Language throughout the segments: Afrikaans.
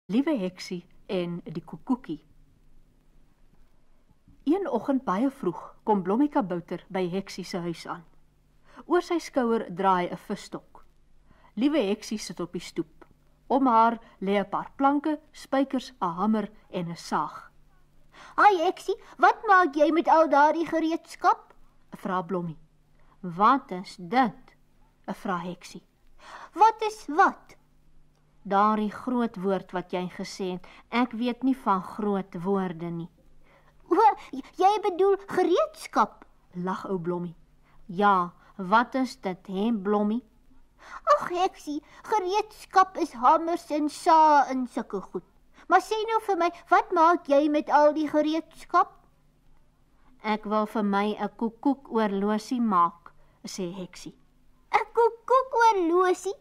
Liewe heksie en die koekoekie. Een oggend baie vroeg kom Blommie Kabouter by heksie se huis aan. Oor sy skouer draai 'n visstok. Liewe heksie sit op die stoep. Om haar lê 'n paar planke, spykers, 'n hamer en 'n saag. "Ai heksie, wat maak jy met al daardie gereedskap?" vra Blommie. "Wat is dit?" vra heksie. "Wat is wat?" "Daardie groot woord wat jy gesê het. Ek weet nie van groot woorde nie." "O, jy bedoel gereedskap?" lag ou Blommie. "Ja, wat is dit, hè Blommie?" "Ag heksie, gereedskap is hamers en sae en sulke goed. Maar sê nou vir my, wat maak jy met al die gereedskap?" "Ek wil vir my 'n koekoekoorlosie maak," sê heksie. "'n koekoekoorlosie?"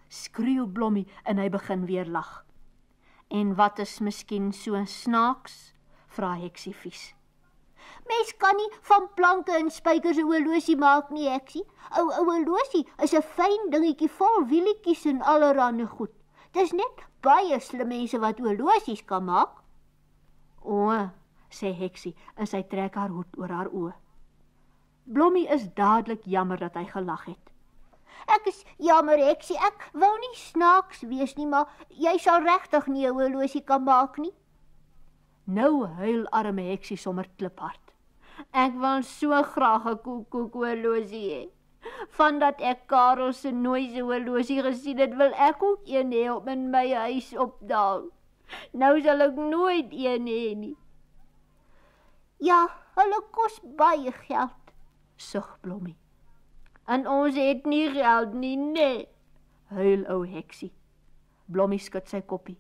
skreeu Blommie en hy begin weer lag. "En wat is miskien so snaaks?" vra heksie vies. "Mens kan nie van planke en spykers 'n horlosie maak nie, heksie. 'n horlosie is 'n fyn dingetjie vol wielietjies en allerlei goed. Dis net baie slim mense wat horlosies kan maak." "O," sê heksie en sy trek haar hoed oor haar oë. Blommie is dadelik jammer dat hy gelag het. "Ek is jammer, heksie, ek wou nie snaaks wees nie, maar jy sal regtig nie 'n horlosie kan maak nie." Nou huil arme heksie sommer kliphard. "Ek wil so graag 'n koekoekoorlosie hê. Vandat ek Karel se nooise horlosie gesien het, wil ek ook een hê om in my huis opdaal. Nou sal ek nooit een hê nie." "Ja, hulle kos baie geld," sug Blommie. "En ons het nie geld nie, nee," huil ou heksie. Blommie skud sy koppie.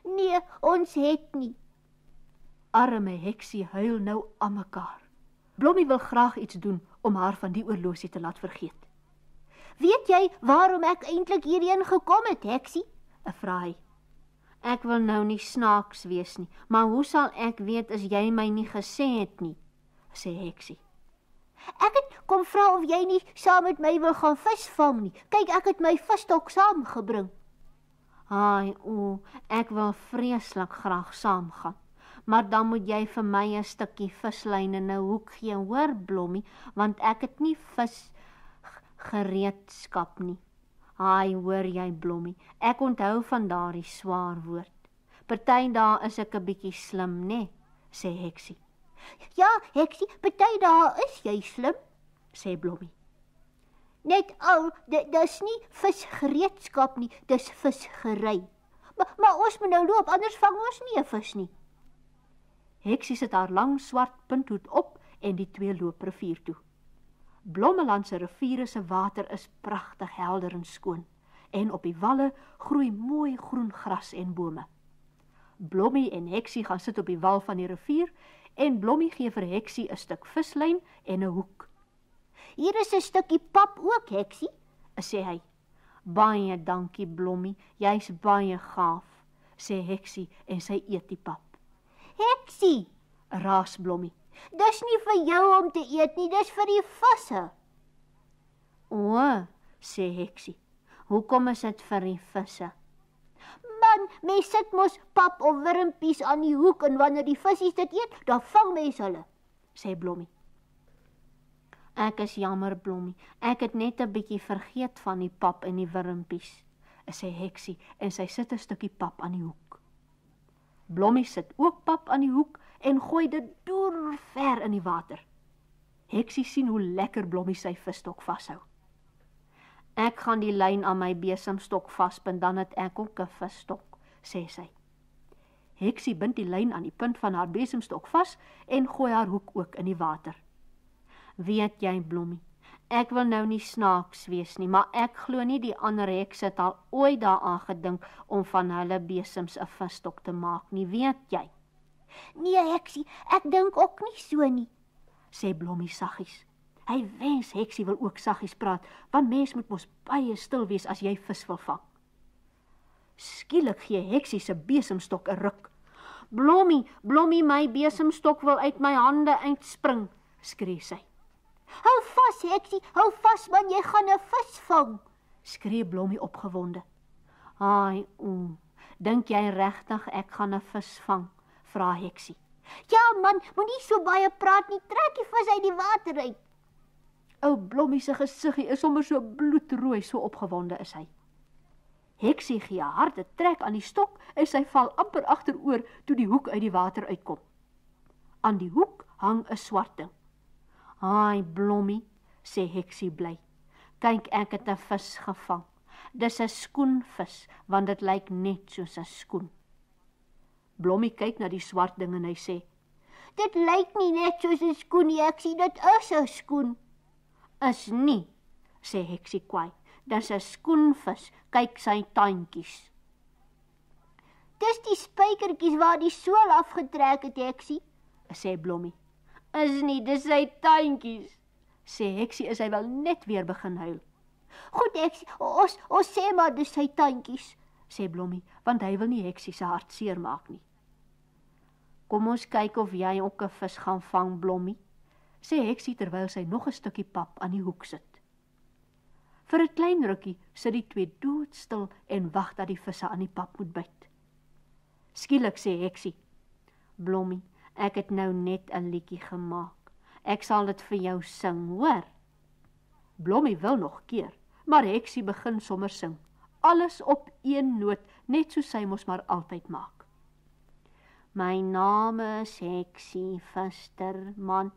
"Nee, ons het nie." Arme heksie huil nou aan mekaar. Blommie wil graag iets doen om haar van die oorlosie te laat vergeet. "Weet jy waarom ek eintlik hierheen gekom het, heksie?" vra hy. "Ek wil nou nie snaaks wees nie, maar hoe sal ek weet as jy my nie gesê het nie?" sê heksie. "Ek het kom vra of jy nie saam met my wil gaan visvang nie. Kyk, ek het my visstok saamgebring." "Haai, ek wil vreeslik graag saamgaan. Maar dan moet jy vir my 'n stukkie vislyn in 'n hoek gee, hoor Blommie, want ek het nie gereedskap nie." "Haai, hoor jy Blommie, ek onthou van daardie swaar woord. Party dae is ek 'n bietjie slim, né?" sê heksie. "Ja, heksie, party dae is jy slim," sê Blommie. "Net al, dis nie visgereedskap nie, dis visgery. Maar ons moet nou loop, anders vang ons nie 'n vis nie." Heksie sit haar lang swart punthoed op en die twee loop rivier toe. Blommeland se riviere se water is pragtig helder en skoon en op die walle groei mooi groen gras en bome. Blommie en heksie gaan sit op die wal van die rivier en Blommie gee vir heksie 'n stuk vislyn en 'n hoek. "Hier is 'n stukkie pap ook, heksie," sê hy. "Baie dankie Blommie, jy's baie gaaf," sê heksie en sy eet die pap. "Heksie," raas Blommie. "Dis nie vir jou om te eet nie, dis vir die visse." "O," sê heksie. "Hoekom is dit vir die visse?" "Man, mens sit mos pap of wurmpies aan die hoek en wanneer die visse dit eet, dan vang mens hulle," sê Blommie. "Ek is jammer Blommie, ek het net 'n bietjie vergeet van die pap en die wurmpies," sê heksie en sy sit 'n stukkie pap aan die hoek. Blommie sit ook pap aan die hoek en gooi dit deur ver in die water. Heksie sien hoe lekker Blommie sy visstok vashou. "Ek gaan die lyn aan my besemstok vasbind, dan het ek ook 'n visstok," sê sy. Heksie bind die lyn aan die punt van haar besemstok vas en gooi haar hoek ook in die water. "Weet jy Blommie, ek wil nou nie snaaks wees nie, maar ek glo nie die ander hekse het al ooit daaraan gedink om van hulle besems 'n visstok te maak nie, weet jy?" "Nee heksie, ek dink ook nie so nie," sê Blommie saggies. Hy wens heksie wil ook saggies praat, want mens moet mos baie stil wees as jy vis wil vang. Skielik gee heksie se besemstok 'n ruk. Blommie, my besemstok wil uit my hande uitspring," skree sy. "Hou vas heksie, hou vas man, jy gaan 'n vis vang," skree Blommie opgewonde. "Haai, Dink jy regtig ek gaan 'n vis vang? Vra heksie. Ja man, moenie so baie praat nie, trek die vis uit die water uit. Ou Blommie se gesiggie is sommer so bloedrooi, so opgewonde is hy. Heksie gee 'n harde trek aan die stok en sy val amper agteroor toe die hoek uit die water uitkom. Aan die hoek hang 'n swart ding. "Haai Blommie," sê heksie bly. "Kyk, ek het 'n vis gevang. Dis 'n skoenvis, want dit lyk net soos 'n skoen." Blommie kyk na die swart ding en hy sê, "Dit lyk nie net soos 'n skoen nie, heksie, dit is 'n skoen." "Is nie," sê heksie kwaai. "Dis 'n skoenvis, kyk sy tandjies." "Dis die spykertjies waar die sool afgetrek het, heksie," sê Blommie. "Is nie, dis sy tandjies," sê heksie as hy wel net weer begin huil. "Goed, heksie, ons sê maar dis sy tandjies," sê Blommie, want hy wil nie heksie se hart seermaak nie. "Kom ons kyk of jy ook 'n vis gaan vang, Blommie," sê heksie terwyl sy nog 'n stukkie pap aan die hoek sit. Vir 'n klein rukkie sit die twee doodstil en wag dat die visse aan die pap moet byt. Skielik sê heksie, "Blommie, ek het nou net 'n liedjie gemaak. Ek sal dit vir jou sing, hoor." Blommie wil nog keer, maar heksie begin sommer sing. Alles op een noot, net soos sy mos maar altyd maak. "My naam is Heksie Visterman,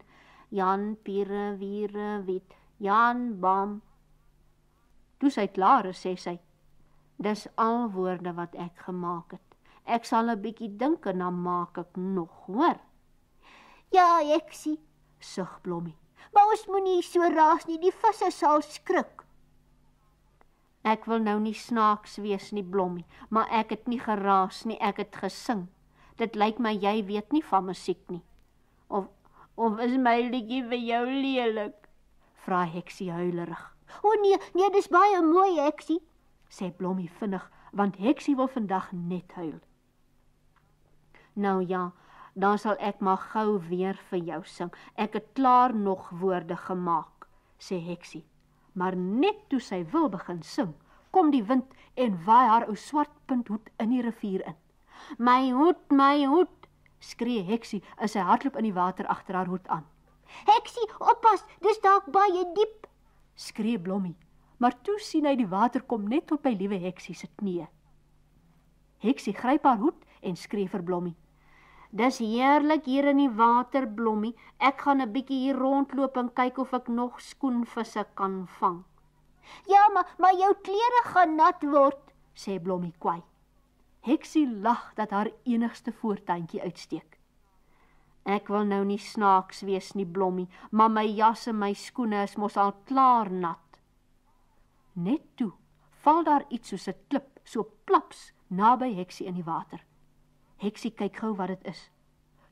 Jan Piere Wiere Wit, Jan Bam." Toe sy klaar is, sê sy, "Dis al woorde wat ek gemaak het. Ek sal 'n bietjie dink en dan maak ek nog, hoor." "Ja, heksie," sug Blommie. "Maar ons moenie so raas nie, die visse sal skrik." "Ek wil nou nie snaaks wees nie, Blommie, maar ek het nie geraas nie, ek het gesing. Dit lyk my jy weet nie van musiek nie. Of is my liedjie vir jou lelik?" vra heksie huilerig. "O nee, dis baie mooi, heksie," sê Blommie vinnig, want heksie wil vandag net huil. "Nou ja, dan sal ek maar gou weer vir jou sing. Ek het klaar nog woorde gemaak," sê heksie. Maar net toe sy wil begin sing, kom die wind en waai haar ou swart punthoed in die rivier in. My hoed," skree heksie en sy hardloop in die water agter haar hoed aan. "Heksie, oppas, dis dalk baie diep," skree Blommie, maar toe sien hy die water kom net tot by liewe heksie se knieë. Heksie gryp haar hoed en skree vir Blommie, "Dis heerlik hier in die water, Blommie. Ek gaan 'n bietjie hier rondloop en kyk of ek nog skoenvisse kan vang." "Ja, maar jou klere gaan nat word," sê Blommie kwaai. Heksie lag dat haar enigste voortandjie uitsteek. "Ek wil nou nie snaaks wees nie, Blommie, maar my jas en my skoene is mos al klaar nat." Net toe val daar iets soos 'n klip, so plaps, naby heksie in die water. Heksie kyk gou wat dit is.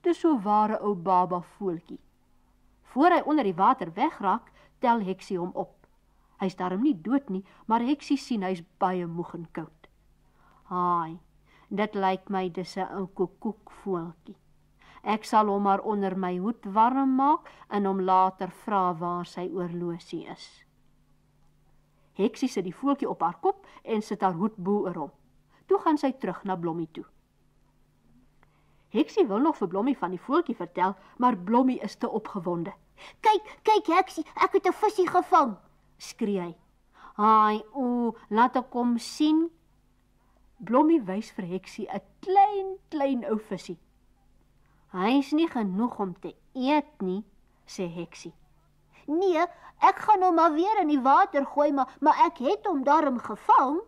Dis so ware ou baba voeltjie. Voor hy onder die water wegraak, tel heksie hom op. Hy's darm nie dood nie, maar heksie sien hy's baie moeg en koud. "Haai, dit lyk my dis 'n ou koekoekvoeltjie. Ek sal hom maar onder my hoed warm maak en hom later vra waar sy oorlosie is." Heksie sit die voeltjie op haar kop en sit haar hoed bo oor hom. Toe gaan sy terug na Blommie toe. Heksie wil nog vir Blommie van die voeltjie vertel, maar Blommie is te opgewonde. Kyk heksie, ek het 'n visie gevang," skree hy. "Haai, laat ek kom sien." Blommie wys vir heksie 'n klein ou visie. "Hy's nie genoeg om te eet nie," sê heksie. "Nee, ek gaan hom maar weer in die water gooi, maar ek het hom darm gevang."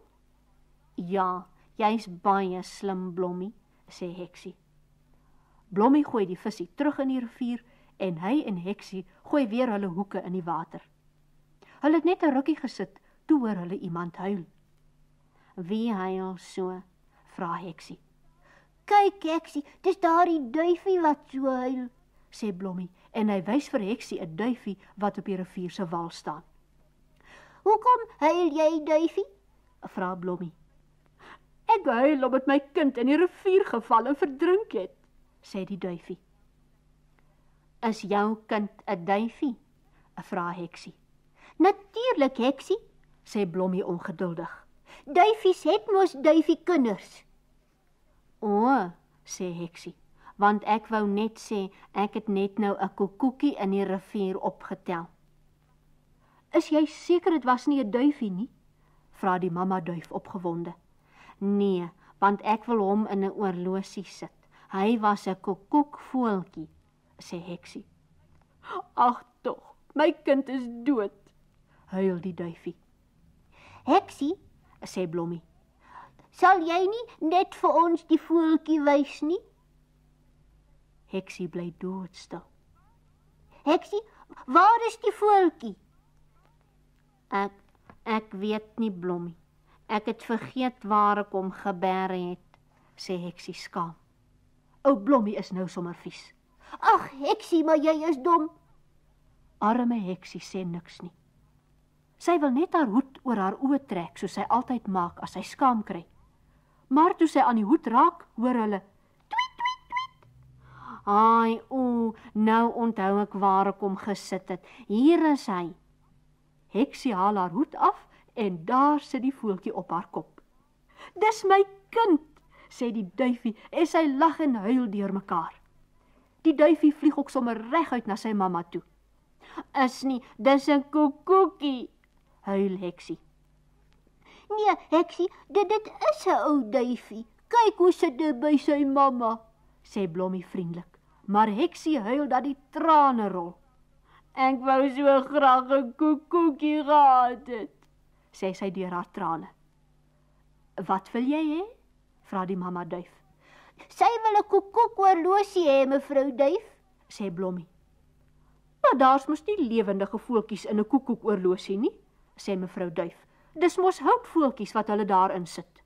"Ja, jy's baie slim, Blommie," sê heksie. Blommie gooi die visie terug in die rivier en hy en heksie gooi weer hulle hoeke in die water. Hulle het net 'n rukkie gesit, toe hoor hulle iemand huil. "Wie huil so?" vra heksie. "Kyk heksie, dis daardie duifie wat so huil," sê Blommie en hy wys vir heksie 'n duifie wat op die rivier se wal staan. "Hoekom huil jy, duifie?" vra Blommie. "Ek huil omdat my kind in die rivier geval en verdrink het," sê die duifie. "Is jou kind 'n duifie?" vra heksie. "Natuurlik, heksie," sê Blommie ongeduldig. "Duifies het mos duifie kinders." sê Heksie, want ek wou net sê, ek het net nou 'n koekoekie in die rivier opgetel. Is jy seker dit was nie 'n duifie nie? Vra die mamma duif opgewonde. Nee, want ek wil hom in 'n oorlosie sit. Hy was 'n koekoekvoeltjie, sê Heksie. Ag tog, my kind is dood, huil die duifie. Heksie, Sê Blommie. sal jy nie net vir ons die voeltjie wys nie? Heksie bly doodstil. Heksie, waar is die voeltjie? Ek weet nie, Blommie. Ek het vergeet waar ek hom geberre het, sê Heksie skaam. Ou Blommie is nou sommer vies. Ag, Heksie, maar jy is dom. Arme Heksie sê niks nie. Sy wil net haar hoed oor haar oë trek, soos sy altyd maak as sy skaam kry. Maar toe sy aan die hoed raak, hoor hulle, tweet, tweet, tweet. Ai, nou onthou ek waar ek hom gesit het. Hier is hy. Heksie haal haar hoed af en daar sit die voeltjie op haar kop. Dis my kind, sê die duifie en sy lag en huil deur mekaar. Die duifie vlieg ook sommer reguit na sy mamma toe. Is nie, dis 'n koekoekie, huil Heksie. Nee, Heksie, dit is 'n ou duifie. Kyk hoe sit dit by sy mamma, sê Blommie vriendelik. Maar Heksie huil dat die trane rol. Ek wou so graag 'n koekoekie gehad het, sê sy deur haar trane. Wat wil jy hê? Vra die mamma duif. Sy wil 'n koekoekoorlosie hê, mevrou duif, sê Blommie. Maar daar's mos nie lewendige voeltjies in 'n koekoekoorlosie nie, sê mevrou duif. Dis mos houtvoeltjies wat hulle daarin sit.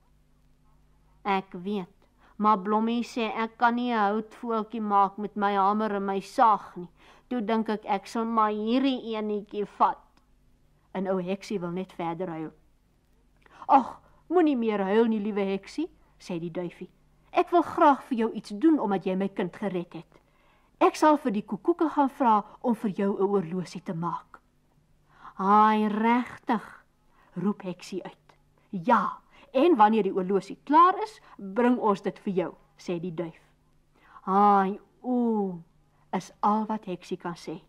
Ek weet, maar Blommie sê ek kan nie 'n houtvoeltjie maak met my hamer en my saag nie. Toe dink ek sal maar hierdie enetjie vat. En ou Heksie wil net verder huil. Ag, moenie meer huil nie, liewe Heksie, sê die duifie. Ek wil graag vir jou iets doen omdat jy my kind gered het. Ek sal vir die koekoeke gaan vra om vir jou 'n oorlosie te maak. Ai, regtig, roep Heksie uit. Ja, en wanneer die oorlosie klaar is, bring ons dit vir jou, sê die duif. Ai, is al wat Heksie kan sê.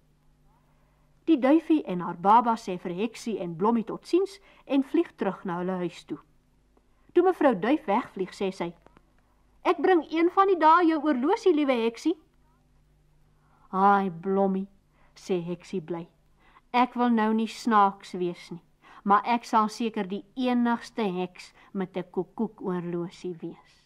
Die duifie en haar baba sê vir Heksie en Blommie totsiens en vlieg terug na hulle huis toe. Toe mevrou duif wegvlieg, sê sy, ek bring een van die dae jou oorlosie, liewe Heksie. Ai, Blommie, sê Heksie bly. Ek wil nou nie snaaks wees nie, maar ek sal seker die enigste heks met 'n koekoekoorlosie wees.